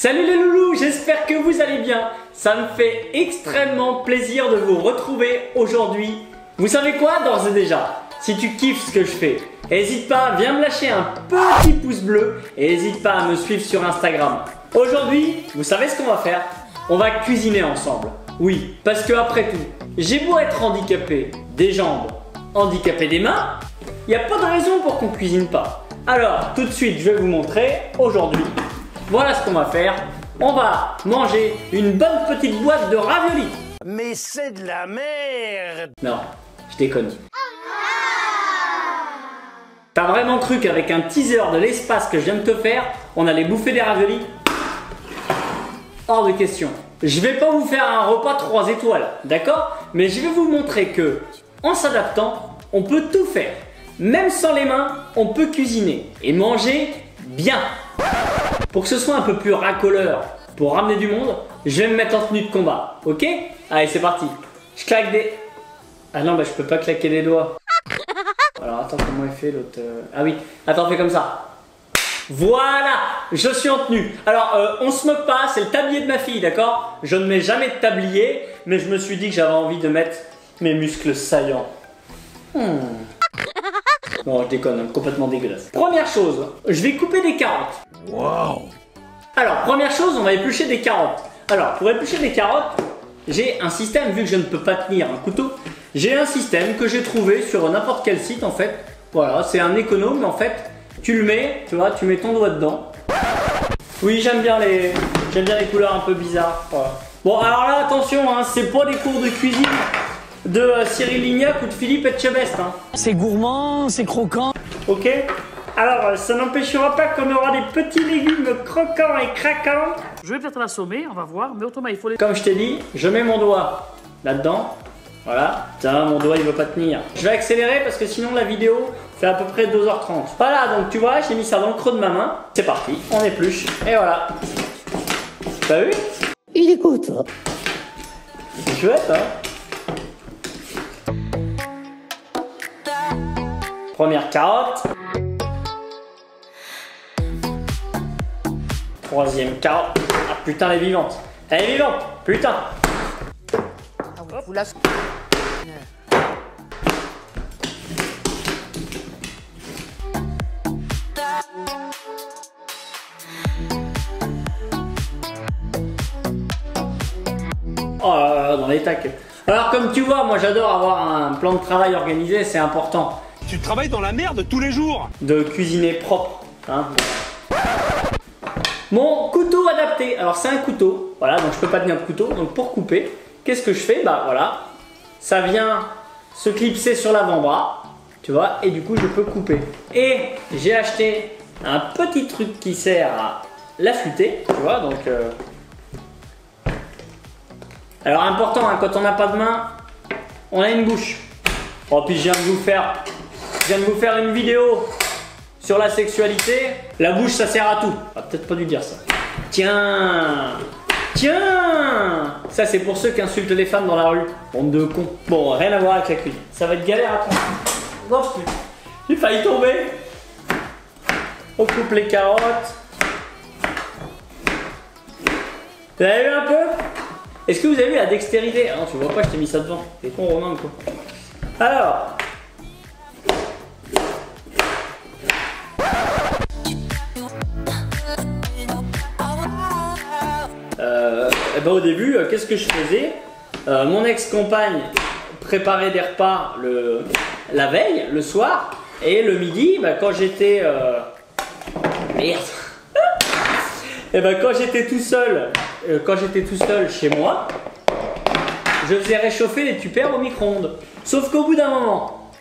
Salut les loulous, j'espère que vous allez bien. Ça me fait extrêmement plaisir de vous retrouver aujourd'hui. Vous savez quoi d'ores et déjà? Si tu kiffes ce que je fais, n'hésite pas, viens me lâcher un petit pouce bleu et n'hésite pas à me suivre sur Instagram. Aujourd'hui, vous savez ce qu'on va faire? On va cuisiner ensemble. Oui, parce que après tout, j'ai beau être handicapé des jambes, handicapé des mains, il n'y a pas de raison pour qu'on cuisine pas. Alors, tout de suite, je vais vous montrer aujourd'hui. Voilà ce qu'on va faire. On va manger une bonne petite boîte de raviolis. Mais c'est de la merde! Non, je déconne. T'as vraiment cru qu'avec un teaser de l'espace que je viens de te faire, on allait bouffer des raviolis? Hors de question. Je vais pas vous faire un repas 3 étoiles, d'accord? Mais je vais vous montrer que, en s'adaptant, on peut tout faire. Même sans les mains, on peut cuisiner et manger bien. Pour que ce soit un peu plus racoleur, pour ramener du monde, je vais me mettre en tenue de combat, ok? Allez, c'est parti. Je claque des... Ah non, bah je peux pas claquer des doigts. Alors attends, comment il fait l'autre... Ah oui, attends, fais comme ça. Voilà, je suis en tenue. Alors, on se moque pas, c'est le tablier de ma fille, d'accord? Je ne mets jamais de tablier, mais je me suis dit que j'avais envie de mettre mes muscles saillants. Non, je déconne, complètement dégueulasse. Première chose, je vais couper des carottes. Wow! Alors, première chose, on va éplucher des carottes. Alors, pour éplucher des carottes, j'ai un système, vu que je ne peux pas tenir un couteau, j'ai un système que j'ai trouvé sur n'importe quel site en fait. Voilà, c'est un économe en fait. Tu le mets, tu vois, tu mets ton doigt dedans. Oui, j'aime bien les couleurs un peu bizarres. Voilà. Bon, alors là, attention, hein, c'est pas des cours de cuisine de Cyril Lignac ou de Philippe Etchebest. Hein. C'est gourmand, c'est croquant. Ok? Alors, ça n'empêchera pas qu'on aura des petits légumes croquants et craquants. Je vais peut-être l'assommer, on va voir, mais autrement il faut les... Comme je t'ai dit, je mets mon doigt là-dedans. Voilà. Tiens, mon doigt il veut pas tenir. Je vais accélérer parce que sinon la vidéo fait à peu près 2h30. Voilà, donc tu vois, j'ai mis ça dans le creux de ma main. C'est parti, on épluche. Et voilà. T'as vu? Il écoute. C'est chouette, hein? Première carotte. Troisième carotte. Ah putain, elle est vivante. Elle est vivante, putain. Ah oui, vous la... Oh là là, dans les tacs. Alors comme tu vois, moi j'adore avoir un plan de travail organisé, c'est important. Tu travailles dans la merde tous les jours. De cuisiner propre. Hein. Mon couteau adapté. Alors c'est un couteau, voilà, donc je peux pas tenir de couteau. Donc pour couper, qu'est-ce que je fais? Bah voilà, ça vient se clipser sur l'avant-bras, tu vois, et du coup je peux couper. Et j'ai acheté un petit truc qui sert à l'affûter, tu vois, donc... Alors important, hein, quand on n'a pas de main, on a une bouche. Oh, puis je viens de vous faire une vidéo sur la sexualité. La bouche, ça sert à tout. On va peut-être pas dû dire ça. Tiens, tiens. Ça, c'est pour ceux qui insultent les femmes dans la rue. Bande de cons. Bon, rien à voir avec la cuisine. Ça va être galère à prendre. Non, putain. J'ai failli tomber. On coupe les carottes. Vous avez vu un peu? Est-ce que vous avez vu la dextérité? Ah non, tu vois pas, je t'ai mis ça devant. T'es con, Romain, quoi. Alors. Eh ben au début, qu'est-ce que je faisais? Mon ex-compagne préparait des repas la veille, le soir, et le midi, bah, quand j'étais... Merde. Et ben quand j'étais tout seul, chez moi, je faisais réchauffer les tupperwares au micro-ondes. Sauf qu'au bout d'un moment,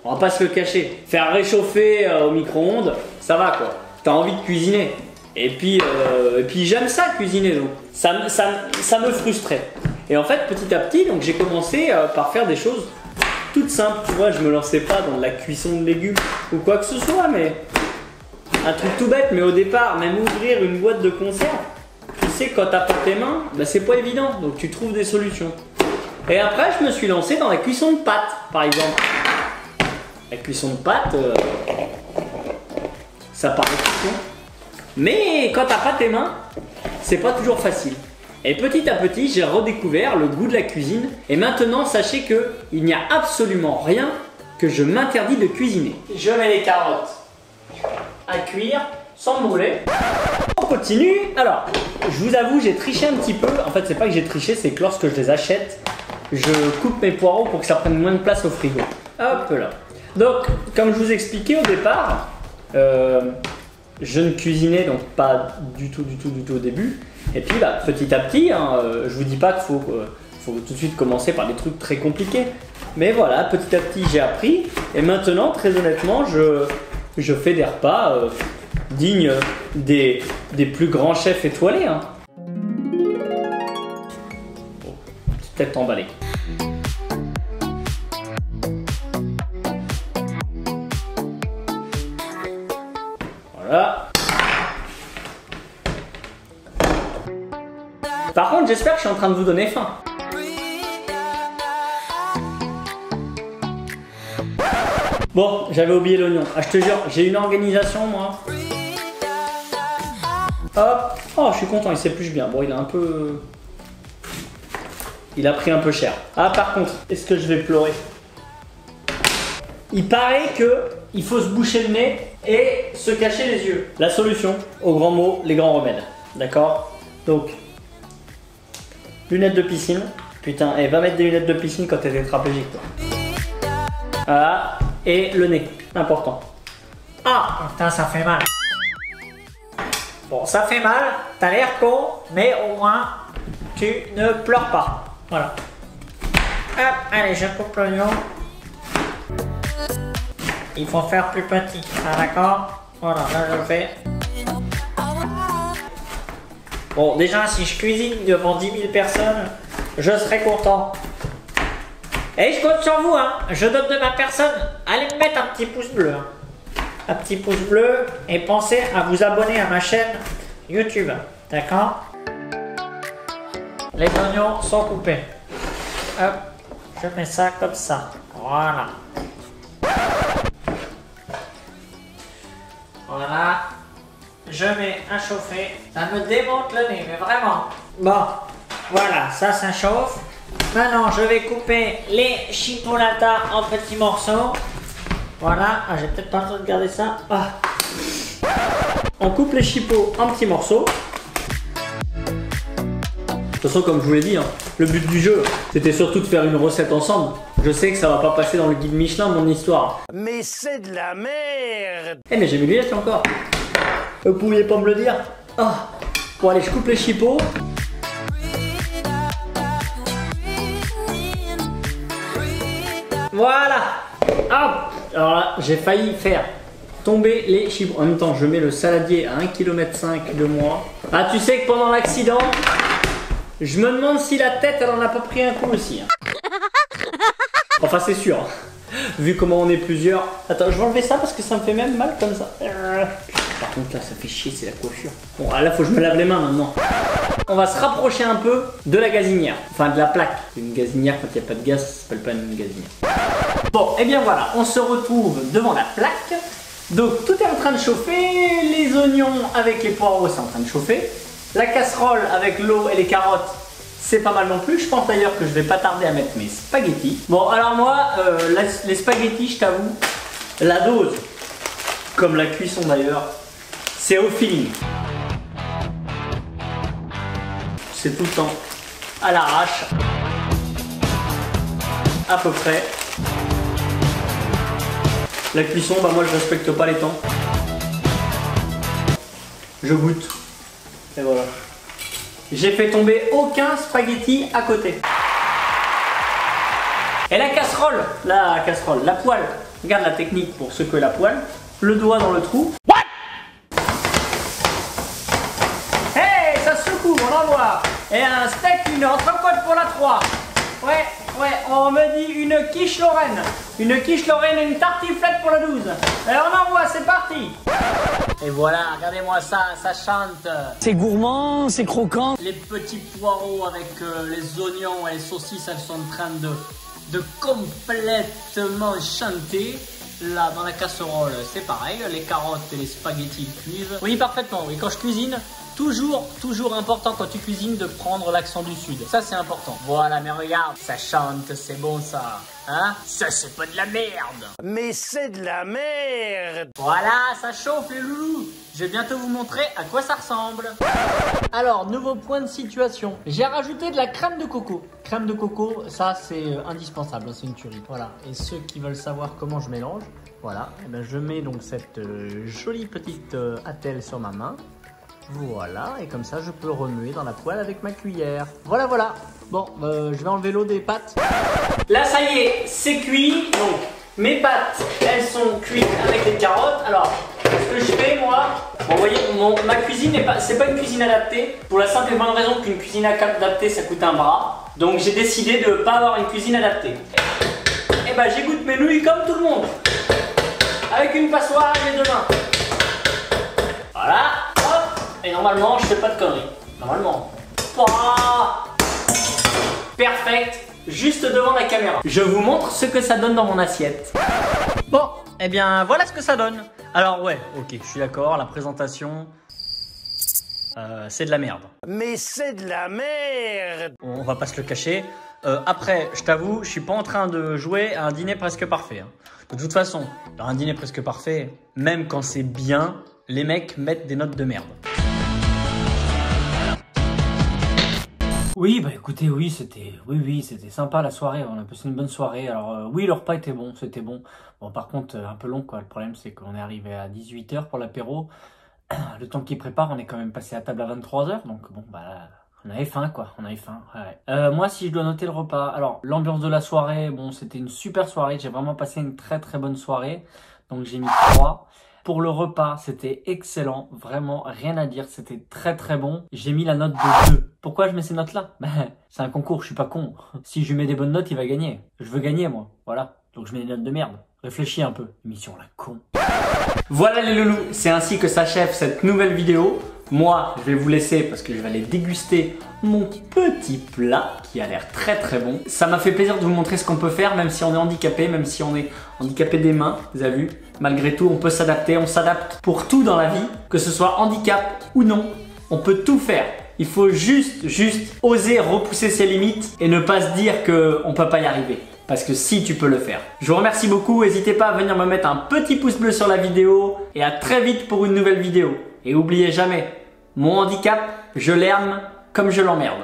on va pas se le cacher, faire réchauffer au micro-ondes, ça va quoi. T'as envie de cuisiner. Et puis j'aime ça cuisiner, donc ça me frustrait. Et en fait, petit à petit, donc j'ai commencé par faire des choses toutes simples. Tu vois, je me lançais pas dans la cuisson de légumes ou quoi que ce soit, mais un truc tout bête. Mais au départ, même ouvrir une boîte de conserve, tu sais, quand t'as pas tes mains, bah, c'est pas évident. Donc tu trouves des solutions. Et après, je me suis lancé dans la cuisson de pâtes, par exemple. La cuisson de pâtes, ça paraît tout con. Mais quand t'as pas tes mains, c'est pas toujours facile. Et petit à petit, j'ai redécouvert le goût de la cuisine. Et maintenant, sachez que il n'y a absolument rien que je m'interdis de cuisiner. Je mets les carottes à cuire sans me brûler. On continue. Alors, je vous avoue, j'ai triché un petit peu. En fait, c'est pas que j'ai triché, c'est que lorsque je les achète, je coupe mes poireaux pour que ça prenne moins de place au frigo. Hop là. Donc, comme je vous expliquais au départ, je ne cuisinais donc pas du tout au début. Et puis, bah, petit à petit, hein, je vous dis pas qu'il faut tout de suite commencer par des trucs très compliqués. Mais voilà, petit à petit, j'ai appris. Et maintenant, très honnêtement, je fais des repas dignes des plus grands chefs étoilés. Hein. Bon, c'est peut-être emballé. Voilà. Par contre, j'espère que je suis en train de vous donner faim. Bon, j'avais oublié l'oignon. Ah, je te jure, j'ai une organisation, moi. Hop. Oh, je suis content, il s'épluche bien. Bon, il a un peu... Il a pris un peu cher. Ah, par contre, est-ce que je vais pleurer? Il paraît que il faut se boucher le nez et se cacher les yeux. La solution, au grand mot, les grands remèdes. D'accord? Donc, lunettes de piscine. Putain, et va mettre des lunettes de piscine quand t'es tétraplégique, toi. Voilà. Et le nez, important. Ah, putain, ça fait mal. Bon, ça fait mal, t'as l'air con, mais au moins, tu ne pleures pas. Voilà. Hop, allez, je coupe l'oignon. Il faut faire plus petit, ah, d'accord? Voilà, là je fais. Bon, déjà, si je cuisine devant 10 000 personnes, je serai content. Et je compte sur vous, hein. Je donne de ma personne. Allez me mettre un petit pouce bleu. Hein. Un petit pouce bleu et pensez à vous abonner à ma chaîne YouTube. D'accord? Les oignons sont coupés. Hop, je mets ça comme ça. Voilà. Voilà. Je mets à chauffer. Ça me démonte le nez, mais vraiment. Bon, voilà, ça chauffe. Maintenant, je vais couper les chipolatas en petits morceaux. Voilà. Ah, j'ai peut-être pas le temps de garder ça. Ah. On coupe les chipots en petits morceaux. De toute façon, comme je vous l'ai dit, hein, le but du jeu, c'était surtout de faire une recette ensemble. Je sais que ça va pas passer dans le guide Michelin, mon histoire. Mais c'est de la merde! Eh, mais j'ai mes lunettes encore. Vous pouviez pas me le dire? Ah. Bon, allez, je coupe les chipots. Voilà. Hop. Alors là, j'ai failli faire tomber les chipots. En même temps, je mets le saladier à 1,5 km de moi. Ah, tu sais que pendant l'accident, je me demande si la tête, elle en a pas pris un coup aussi. Hein. Enfin, c'est sûr. Vu comment on est plusieurs. Attends, je vais enlever ça parce que ça me fait même mal comme ça. Par contre, là, ça fait chier, c'est la coiffure. Bon, là, faut que je me lave les mains maintenant. On va se rapprocher un peu de la gazinière. Enfin, de la plaque. Une gazinière, quand il n'y a pas de gaz, ça s'appelle pas une gazinière. Bon, et bien voilà, on se retrouve devant la plaque. Donc, tout est en train de chauffer. Les oignons avec les poireaux, c'est en train de chauffer. La casserole avec l'eau et les carottes, c'est pas mal non plus. Je pense d'ailleurs que je vais pas tarder à mettre mes spaghettis. Bon, alors moi, les spaghettis, je t'avoue, la dose, comme la cuisson d'ailleurs, c'est au feeling. C'est tout le temps à l'arrache, à peu près. La cuisson, bah moi je respecte pas les temps. Je goûte. Et voilà. J'ai fait tomber aucun spaghetti à côté. Et la casserole, la poêle. Regarde la technique pour secouer la poêle. Le doigt dans le trou. What? Hey, ça secoue, on envoie. Et un steak, une entrecôte pour la 3. Ouais, on me dit une quiche Lorraine. Une quiche Lorraine et une tartiflette pour la 12. Et on envoie, c'est parti. Et voilà, regardez-moi ça, ça chante. C'est gourmand, c'est croquant. Les petits poireaux avec les oignons et les saucisses, elles sont en train de complètement chanter. Là, dans la casserole, c'est pareil. Les carottes et les spaghettis cuisent. Oui, parfaitement. Oui, quand je cuisine, toujours important quand tu cuisines de prendre l'accent du sud. Ça, c'est important. Voilà, mais regarde, ça chante, c'est bon ça. Hein? Ça, c'est pas de la merde. Mais c'est de la merde. Voilà, ça chauffe les loulous. Je vais bientôt vous montrer à quoi ça ressemble. Alors, nouveau point de situation. J'ai rajouté de la crème de coco. Crème de coco, ça c'est indispensable, c'est une tuerie. Voilà, et ceux qui veulent savoir comment je mélange, voilà, et ben je mets donc cette jolie petite attelle sur ma main. Voilà, et comme ça je peux remuer dans la poêle avec ma cuillère. Voilà. Bon, je vais enlever l'eau des pâtes. Là, ça y est, c'est cuit. Donc, mes pâtes, elles sont cuites avec les carottes. Alors, ce que je fais, moi, bon, vous voyez, ma cuisine, c'est pas une cuisine adaptée. Pour la simple et bonne raison qu'une cuisine adaptée, ça coûte un bras. Donc, j'ai décidé de ne pas avoir une cuisine adaptée. Et ben, j'égoutte mes nouilles comme tout le monde. Avec une passoire et mes deux mains. Voilà, hop. Et normalement, je fais pas de conneries. Normalement. Pouah. Perfect. Juste devant la caméra. Je vous montre ce que ça donne dans mon assiette. Bon, eh bien, voilà ce que ça donne. Alors, ouais, ok, je suis d'accord, la présentation, c'est de la merde. Mais c'est de la merde. On va pas se le cacher. Après, je t'avoue, je suis pas en train de jouer à un dîner presque parfait. Hein. De toute façon, dans un dîner presque parfait, même quand c'est bien, les mecs mettent des notes de merde. Oui, bah écoutez, oui, c'était sympa la soirée, on a passé une bonne soirée. Alors oui, le repas était bon, c'était bon. Bon, par contre, un peu long quoi. Le problème, c'est qu'on est arrivé à 18 h pour l'apéro. Le temps qu'il prépare, on est quand même passé à table à 23 h. Donc bon, bah on avait faim quoi, on avait faim. Ouais. Moi, si je dois noter le repas, alors l'ambiance de la soirée, bon, c'était une super soirée. J'ai vraiment passé une très bonne soirée. Donc j'ai mis 3. Pour le repas, c'était excellent, vraiment rien à dire, c'était très bon. J'ai mis la note de 2. Pourquoi je mets ces notes-là? C'est un concours, je suis pas con. Si je lui mets des bonnes notes, il va gagner. Je veux gagner, moi. Voilà. Donc je mets des notes de merde. Réfléchis un peu. Émission la con. Voilà les loulous, c'est ainsi que s'achève cette nouvelle vidéo. Moi, je vais vous laisser parce que je vais aller déguster mon petit plat qui a l'air très bon. Ça m'a fait plaisir de vous montrer ce qu'on peut faire même si on est handicapé, même si on est handicapé des mains, vous avez vu. Malgré tout, on peut s'adapter, on s'adapte pour tout dans la vie, que ce soit handicap ou non, on peut tout faire. Il faut juste oser repousser ses limites et ne pas se dire qu'on ne peut pas y arriver. Parce que si, tu peux le faire. Je vous remercie beaucoup, n'hésitez pas à venir me mettre un petit pouce bleu sur la vidéo et à très vite pour une nouvelle vidéo. Et n'oubliez jamais, mon handicap, je l'aime comme je l'emmerde.